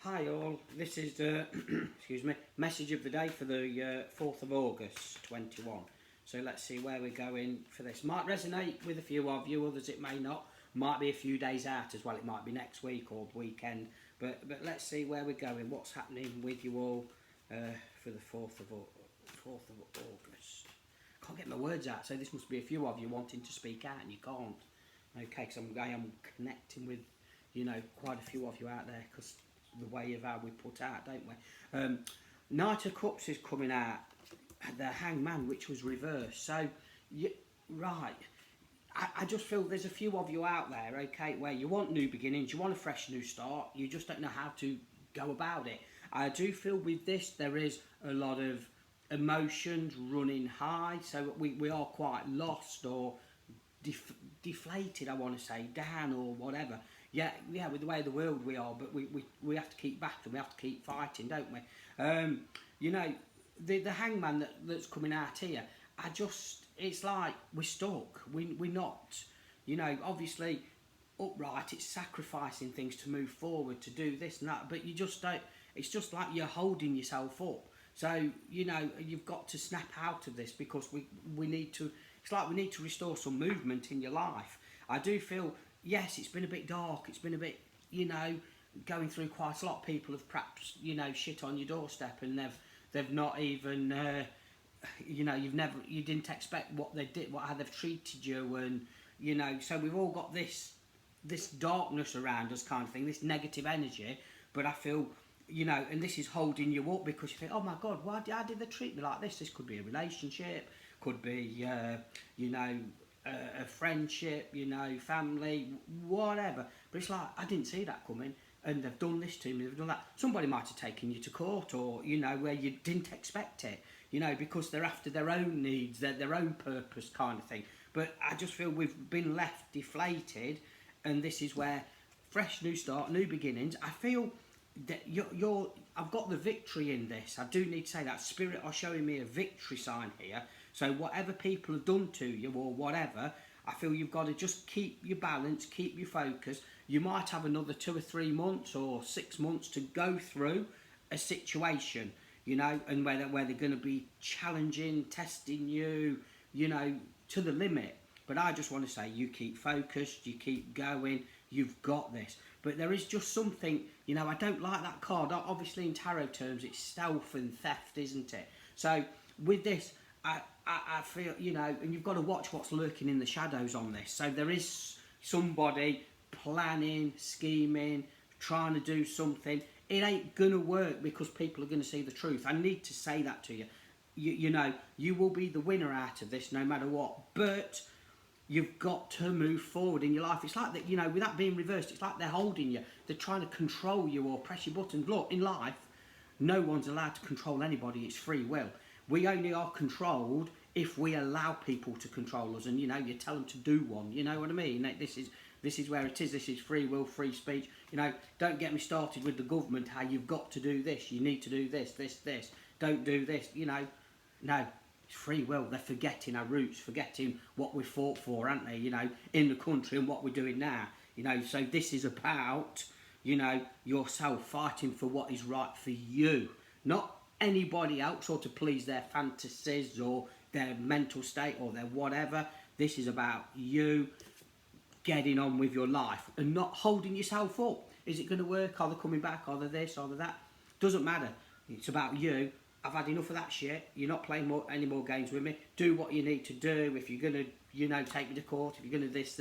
Hi all, this is the excuse me, message of the day for the 4th of August 21. So let's see where we're going for this. Might resonate with a few of you, others it may not. Might be a few days out as well, it might be next week or the weekend. But let's see where we're going, what's happening with you all for the 4th of August. Can't get my words out, so this must be a few of you wanting to speak out and you can't. Okay, because I am connecting with, quite a few of you out there because the way of how we put out, don't we? Knight of Cups is coming out, the Hangman, which was reversed. So, right, I just feel there's a few of you out there, okay, where you want new beginnings, you want a fresh new start, you just don't know how to go about it. I do feel with this there is a lot of emotions running high, so we are quite lost or deflated, I want to say, down or whatever. Yeah, with the way of the world we are, but we have to keep battling, we have to keep fighting, don't we? The Hangman that's coming out here, it's like we're stuck, we're not, obviously upright, it's sacrificing things to move forward, to do this and that, but you just don't, it's just like you're holding yourself up. So, you've got to snap out of this because we need to, it's like we need to restore some movement in your life. I do feel, yes, it's been a bit dark, it's been a bit, going through quite a lot. People have perhaps, shit on your doorstep and they've not even, you didn't expect what they did, how they've treated you, and, so we've all got this darkness around us kind of thing, this negative energy, but I feel, and this is holding you up because you think, oh my God, how did they treat me like this? This could be a relationship, could be, a friendship, family, whatever. But it's like, I didn't see that coming, and they've done this to me, they've done that. Somebody might have taken you to court, or, where you didn't expect it, because they're after their own needs, their own purpose kind of thing. But I just feel we've been left deflated, and this is where fresh new start, new beginnings. I feel that I've got the victory in this. I do need to say that Spirit are showing me a victory sign here. So whatever people have done to you or whatever, I feel you've got to just keep your balance, keep your focus. You might have another 2 or 3 months or 6 months to go through a situation, and where they're going to be challenging, testing you, to the limit. But I just want to say, you keep focused, you keep going, you've got this. But there is just something, I don't like that card. Obviously in tarot terms, it's stealth and theft, isn't it? So with this, I feel, and you've got to watch what's lurking in the shadows on this. So there is somebody planning, scheming, trying to do something. It ain't going to work because people are going to see the truth. I need to say that to you. You will be the winner out of this no matter what. But you've got to move forward in your life. It's like that, with that being reversed, it's like they're holding you. They're trying to control you or press your buttons. Look, in life, no one's allowed to control anybody. It's free will. We only are controlled if we allow people to control us, and you tell them to do one. You know what I mean? This is where it is. This is free will, free speech. Don't get me started with the government. How you've got to do this. You need to do this. Don't do this. No, it's free will. They're forgetting our roots, forgetting what we fought for, aren't they? In the country and what we're doing now. So this is about yourself fighting for what is right for you, not anybody else, or to please their fantasies or their mental state or their whatever. This is about you getting on with your life and not holding yourself up. Is it going to work? Are they coming back? Are they this? Are they that? Doesn't matter. It's about you. I've had enough of that shit. You're not playing any more games with me. Do what you need to do. If you're going to, take me to court, if you're going to this,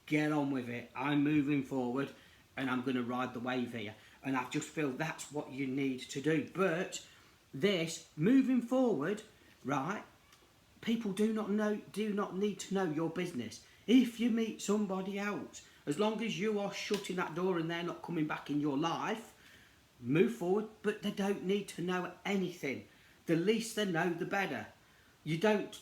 get on with it. I'm moving forward and I'm going to ride the wave here. And I just feel that's what you need to do. But this, moving forward, right, people do not need to know your business. If you meet somebody else, as long as you are shutting that door and they're not coming back in your life, move forward, but they don't need to know anything. The least they know, the better. You don't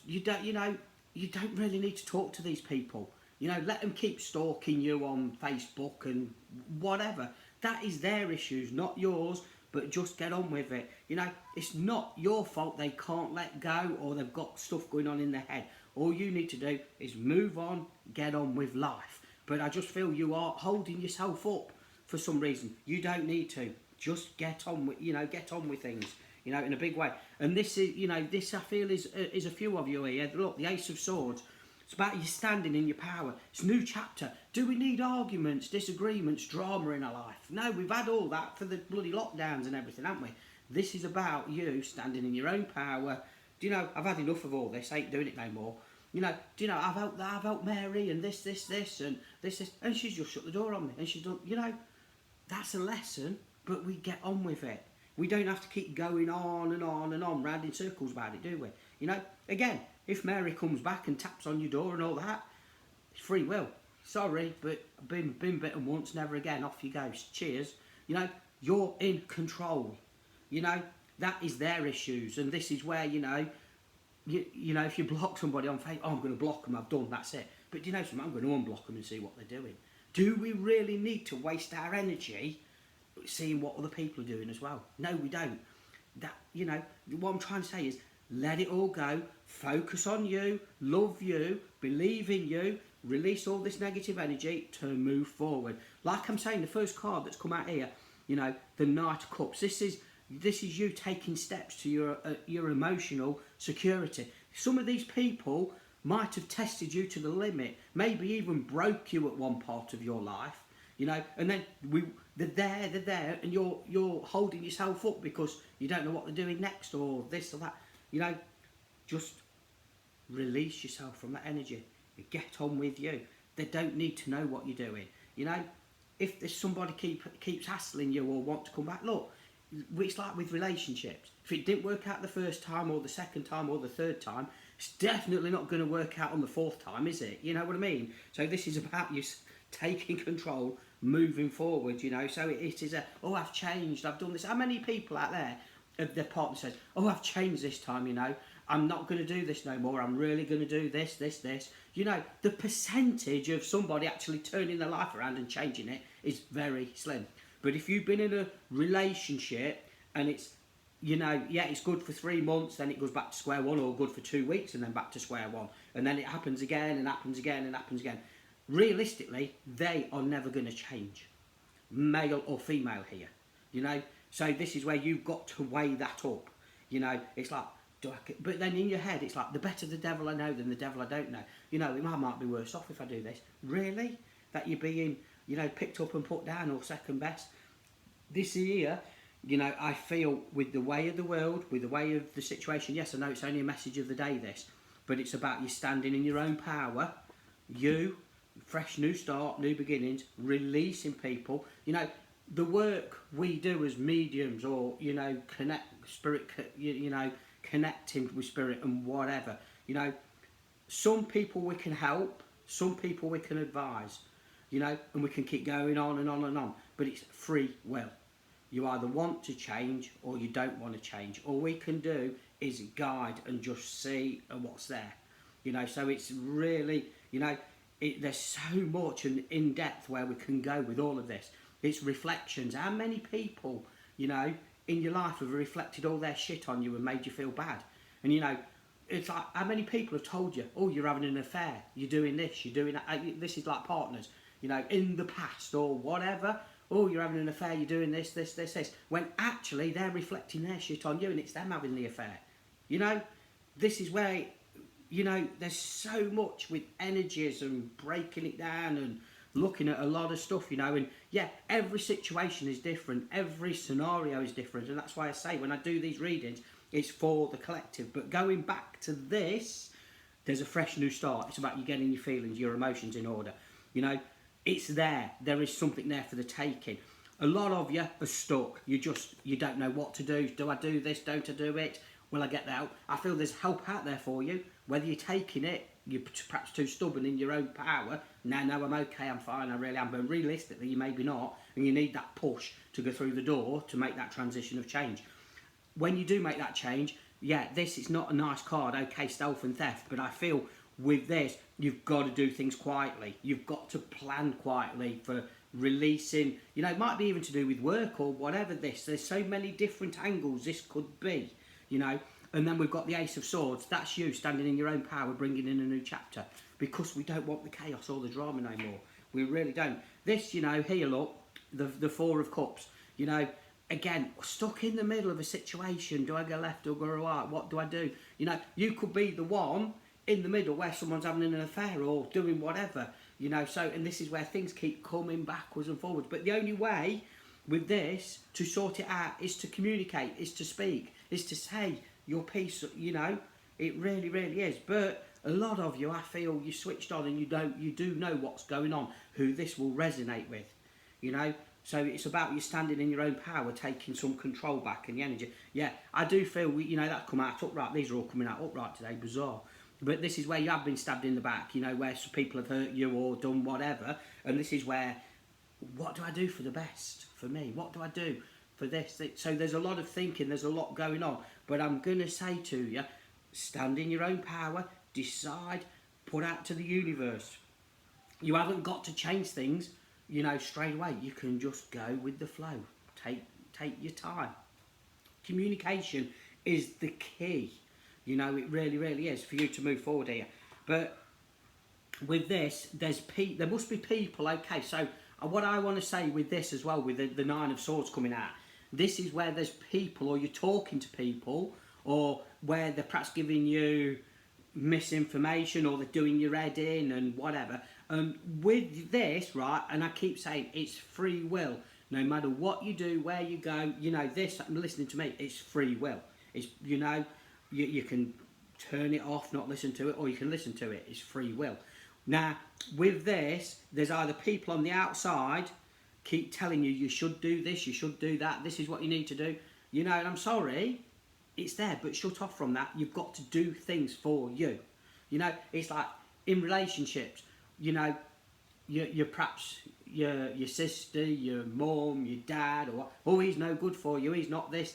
really need to talk to these people. Let them keep stalking you on Facebook and whatever. That is their issues, not yours, but just get on with it. It's not your fault they can't let go or they've got stuff going on in their head. All you need to do is move on, get on with life. But I just feel you are holding yourself up for some reason. You don't need to. just get on with, get on with things, in a big way. And this is, this I feel is a few of you here. Look, the Ace of Swords. It's about you standing in your power. It's a new chapter. Do we need arguments, disagreements, drama in our life? No, we've had all that for the bloody lockdowns and everything, haven't we? This is about you standing in your own power. Do you know, I've had enough of all this. I ain't doing it no more. Do you know, I've helped Mary and this, and this, and she's just shut the door on me. And she's done, that's a lesson, but we get on with it. We don't have to keep going on and on and on, round in circles about it, do we? Again, if Mary comes back and taps on your door and all that, it's free will. Sorry, but been bitten once, never again. Off you go. Cheers. You're in control. That is their issues, and this is where if you block somebody on Facebook, I'm going to block them. I've done. That's it. But something? I'm going to unblock them and see what they're doing. Do we really need to waste our energy seeing what other people are doing as well? No, we don't. That what I'm trying to say is, let it all go. Focus on you, love you, believe in you, release all this negative energy to move forward. Like I'm saying, the first card that's come out here, the Knight of Cups. This is you taking steps to your emotional security. Some of these people might have tested you to the limit, maybe even broke you at one part of your life, and then they're there, and you're holding yourself up because you don't know what they're doing next or this or that. Just release yourself from that energy. Get on with you. They don't need to know what you're doing. If there's somebody keeps hassling you or want to come back, look, it's like with relationships. If it didn't work out the first time or the second time or the third time, it's definitely not going to work out on the fourth time, is it? You know what I mean? So this is about you taking control, moving forward, So it is I've changed, I've done this. How many people out there, their partner says, I've changed this time, I'm not going to do this no more, I'm really going to do this. The percentage of somebody actually turning their life around and changing it is very slim. But if you've been in a relationship and it's, it's good for 3 months, then it goes back to square one, or good for 2 weeks and then back to square one. And then it happens again and happens again and happens again. Realistically, they are never going to change, male or female here, So this is where you've got to weigh that up. It's like, but then in your head, it's like, the better the devil I know than the devil I don't know. It might be worse off if I do this. Really? That you're being, picked up and put down, or second best? This year, I feel with the way of the world, with the way of the situation, yes, I know it's only a message of the day, this, but it's about you standing in your own power, fresh new start, new beginnings, releasing people. The work we do as mediums, or connecting with spirit and whatever, some people we can help, some people we can advise, and we can keep going on and on and on, but it's free will. You either want to change or you don't want to change. All we can do is guide and just see what's there, so it's really, there's so much and in depth where we can go with all of this. It's reflections. How many people, in your life have reflected all their shit on you and made you feel bad? And it's like, how many people have told you, you're having an affair, you're doing this, you're doing that. This is like partners, in the past or whatever. You're having an affair, you're doing this. When actually they're reflecting their shit on you and it's them having the affair. This is where, there's so much with energies and breaking it down and looking at a lot of stuff, and every situation is different, every scenario is different, and that's why I say when I do these readings, it's for the collective. But going back to this, there's a fresh new start. It's about you getting your feelings, your emotions in order. It's there is something there for the taking. A lot of you are stuck. You don't know what to do. Do I do this? Don't I do it? Will I get the help? I feel there's help out there for you. Whether you're taking it, you're perhaps too stubborn in your own power. No, I'm okay, I'm fine, I really am. But realistically, you maybe not, and you need that push to go through the door to make that transition of change. When you do make that change, this is not a nice card, okay, stealth and theft, but I feel with this, you've got to do things quietly. You've got to plan quietly for releasing, it might be even to do with work or whatever this. There's so many different angles this could be, And then we've got the Ace of Swords. That's you standing in your own power, bringing in a new chapter. Because we don't want the chaos or the drama no more. We really don't. This, here, look, the Four of Cups. again, stuck in the middle of a situation. Do I go left or go right? What do I do? You know, you could be the one in the middle where someone's having an affair or doing whatever. You know, so, and this is where things keep coming backwards and forwards. But the only way with this to sort it out is to communicate, is to speak, is to say your piece. You know, it really, really is. But a lot of you, I feel, you switched on and you do know what's going on, who this will resonate with. You know, so it's about you standing in your own power, taking some control back and the energy. Yeah, I do feel, you know, that come out upright. These are all coming out upright today, bizarre. But this is where you have been stabbed in the back, you know, where some people have hurt you or done whatever. And this is where, what do I do for the best for me? What do I do for this? So there's a lot of thinking, there's a lot going on. But I'm going to say to you, stand in your own power, decide, put out to the universe. You haven't got to change things, you know, straight away. You can just go with the flow. Take your time. Communication is the key. You know, it really, really is for you to move forward here. But with this, there must be people, okay, so what I want to say with this as well, with the Nine of Swords coming out, this is where there's people, or you're talking to people, or where they're perhaps giving you misinformation, or they're doing your head in and whatever. With this, right, and I keep saying it's free will. No matter what you do, where you go, you know, this, listening to me, it's free will. It's, you know, you can turn it off, not listen to it, or you can listen to it. It's free will. Now, with this, there's either people on the outside keep telling you should do this, you should do that, this is what you need to do. You know, and I'm sorry, it's there, but shut off from that. You've got to do things for you. You know, it's like in relationships, you know, you're perhaps your sister, your mum, your dad, or, oh, he's no good for you, he's not this.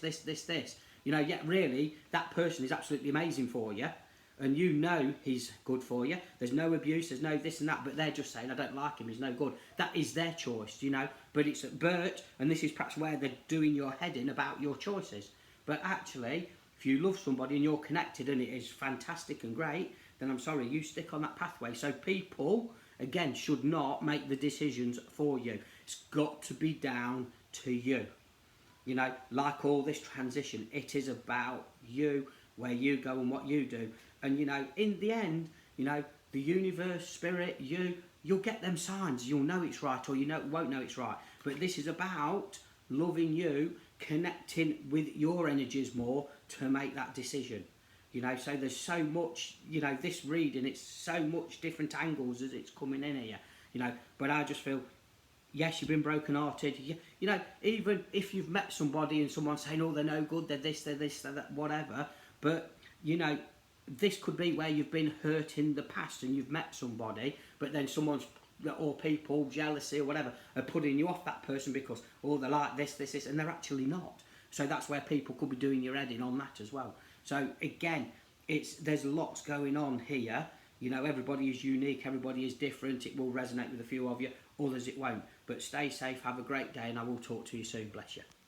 You know, yet really, that person is absolutely amazing for you. And you know he's good for you. There's no abuse, there's no this and that, but they're just saying, I don't like him, he's no good. That is their choice, you know. But it's and this is perhaps where they're doing your head in about your choices. But actually, if you love somebody and you're connected and it is fantastic and great, then I'm sorry, you stick on that pathway. So people, again, should not make the decisions for you. It's got to be down to you. You know, like all this transition, it is about you, where you go and what you do. And, you know, in the end, you know, the universe, spirit, you'll get them signs. You'll know it's right, or you won't know it's right. But this is about loving you, connecting with your energies more to make that decision. You know, so there's so much, you know, this reading, it's so much different angles as it's coming in here. You know, but I just feel, yes, you've been broken-hearted. You know, even if you've met somebody and someone's saying, oh, they're no good, they're this, they're that, whatever. But, you know, this could be where you've been hurt in the past and you've met somebody, but then someone's, or people, jealousy or whatever, are putting you off that person because, oh, they're like this, and they're actually not. So that's where people could be doing your head in on that as well. So, again, there's lots going on here. You know, everybody is unique, everybody is different. It will resonate with a few of you, others it won't. But stay safe, have a great day, and I will talk to you soon. Bless you.